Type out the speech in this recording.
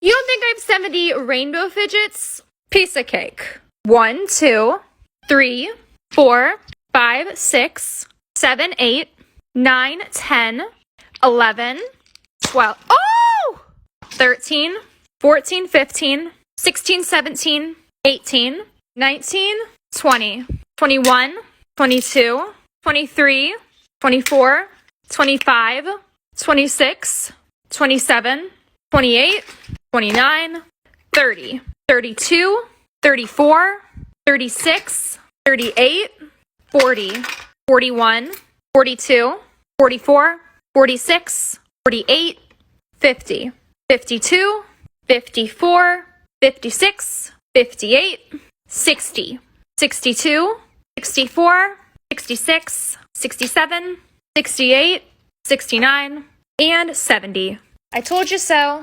You don't think I have 70 rainbow fidgets? Piece of cake. 1, 2, 3, 4, 5, 6, 7, 8, 9, 10, 11, 12. Oh! 13, 14, 15, 16, 17, 18, 19, 20, 21, 22, 23, 24, 25, 26, 27, 28, 29, 30, 32, 34, 36, 38, 40, 41, 42, 44, 46, 48, 50, 52, 54, 56, 58, 60, 62, 64, 66, 67, 68, 69, and 70. I told you so.